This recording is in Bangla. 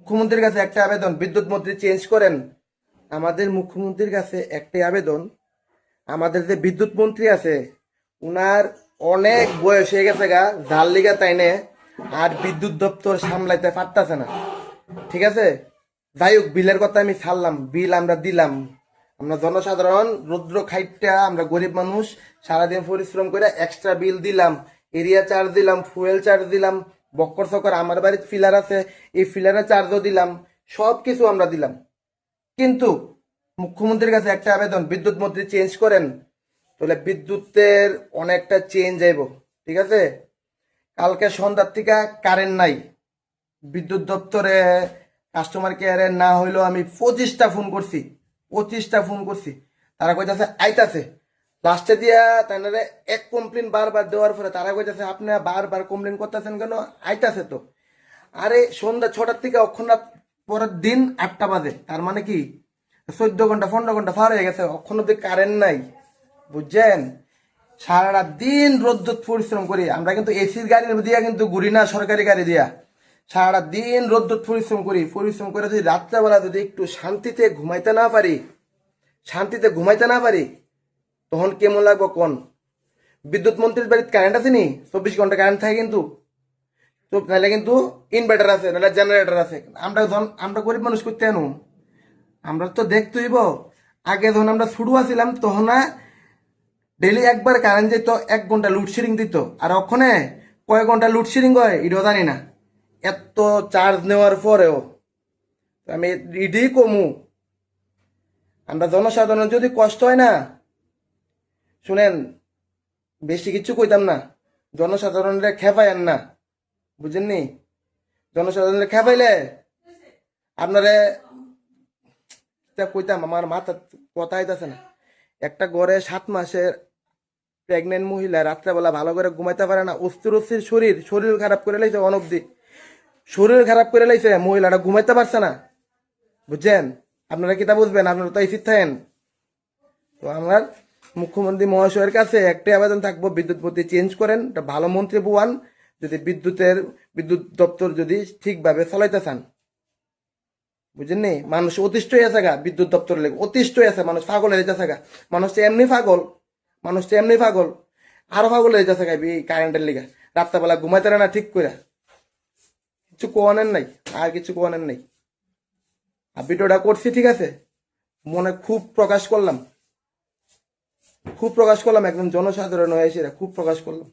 মুখ্যমন্ত্রীর কাছে একটা আবেদন, বিদ্যুৎ মন্ত্রী চেঞ্জ করেন। আমাদের মুখ্যমন্ত্রীর কাছে একটাই আবেদন, আমাদের যে বিদ্যুৎ মন্ত্রী আছে উনার অনেক বয়স হয়ে গেছে গা, যার লিগা তাইনে আর বিদ্যুৎ দপ্তর সামলাইতে পারতাছে না। ঠিক আছে, যাই হোক, বিলের কথা আমি ছাড়লাম, বিল আমরা দিলাম। আমরা জনসাধারণ রুদ্র খাইটা, আমরা গরিব মানুষ, সারাদিন পরিশ্রম করে এক্সট্রা বিল দিলাম, এরিয়া চার্জ দিলাম, ফুয়েল চার্জ দিলাম, বক্কর সকর আমার বাড়িতে ফিলার আছে, এই ফিলারের চার্জও দিলাম, সব কিছু আমরা দিলাম। কিন্তু মুখ্যমন্ত্রীর কাছে একটা আবেদন, বিদ্যুৎ মন্ত্রী চেঞ্জ করেন, তাহলে বিদ্যুতের অনেকটা চেঞ্জ আইব। ঠিক আছে, কালকে সন্ধ্যার থেকে কারেন্ট নাই, বিদ্যুৎ দপ্তরে কাস্টমার কেয়ারে না হইলেও আমি 25টা ফোন করছি, 25টা ফোন করছি, তারা কইতাছে আইতাছে। লাস্টে দিয়া তাইনারে এক কমপ্লেন বারবার দেওয়ার পরে তারা কইতাছে আপনি বারবার কমপ্লেন করতেছেন কেন, আইতাছে তো। আরে সন্ধ্যা 6টার থেকে অক্ষণাৎ পরের দিন 8টা বাজে, তার মানে কি 14 ঘন্টা 15 ঘন্টা পার হয়ে গেছে, অক্ষণ অব্দি কারেন্ট নাই। বুঝছেন, সারা দিন রোদ্দুর পরিশ্রম করি আমরা, কিন্তু এসির গাড়ি দিয়া কিন্তু ঘুরি না, সরকারি গাড়ি দিয়া। সারা দিন রোদ্দুর পরিশ্রম করি, পরিশ্রম করে যদি রাত্রেবেলা যদি একটু শান্তিতে ঘুমাইতে না পারি, শান্তিতে ঘুমাইতে না পারি, তখন কেমন লাগবো কোন? বিদ্যুৎ মন্ত্রীর বাড়িতে কারেন্ট আছে নি, 24 ঘন্টা কারেন্ট থাকে কিন্তু, তো নাহলে কিন্তু ইনভার্টার আছে, নাহলে জেনারেটর আছে। আমরা গরিব মানুষ করতে আনো, আমরা তো দেখতে হইব। আগে যখন আমরা শুরু আছিলাম তখন ডেলি একবার কারেন্ট যেত, 1 ঘন্টা লোডশেডিং দিত, আর ওখানে কয়েক ঘন্টা লোডশেডিং হয় এটাও জানি না। এত চার্জ নেওয়ার পরেও আমি এটাই কমু, আমরা জনসাধারণের যদি কষ্ট হয় না, শুনেন, বেশি কিছু কইতাম না, জনসাধারণের খেপাইয়েন না, বুঝেননি? জনসাধারণের খেপাইলে আপনারে কইতাম, আমার মাথা কথা আইতাছে না। একটা ঘরে 7 মাসের প্রেগনেন্ট মহিলা রাত্রেবেলা ভালো করে ঘুমাইতে পারে না, অস্থির অস্থির শরীর, শরীর খারাপ করে লাইছে, অনবধি শরীর খারাপ করে লাইছে, মহিলাটা ঘুমাইতে পারছে না। বুঝছেন? আপনারা কি তা বুঝবেন? আপনারা তো এসিড থাকেন। তো আমার মুখ্যমন্ত্রী মহাশয়ের কাছে একটাই আবেদন থাকবো, বিদ্যুৎ মন্ত্রী চেঞ্জ করেন, একটা ভালো মন্ত্রী বুয়ান, যদি বিদ্যুৎ দপ্তর যদি ঠিকভাবে চালাইতে চান। বুঝেননি? মানুষ অতিষ্ঠ হয়ে আছে গা, বিদ্যুৎ দপ্তর লেগে অতিষ্ঠ হয়ে আছে, মানুষ পাগল হয়ে যাচ্ছে গা, মানুষ তো এমনি পাগল, মানুষ তো এমনি পাগল, আরো পাগল হয়ে যাচ্ছে গা এই কারেন্টের লিগা। রাত্রেবেলা ঘুমাইতে না ঠিক করে, কিছু কোয়ানের নাই, আর কিছু কোয়ানের নাই। আর ভিডিওটা করছি, ঠিক আছে, মনে খুব প্রকাশ করলাম, একদম জনসাধারণ হয়ে এসে খুব প্রকাশ করলাম।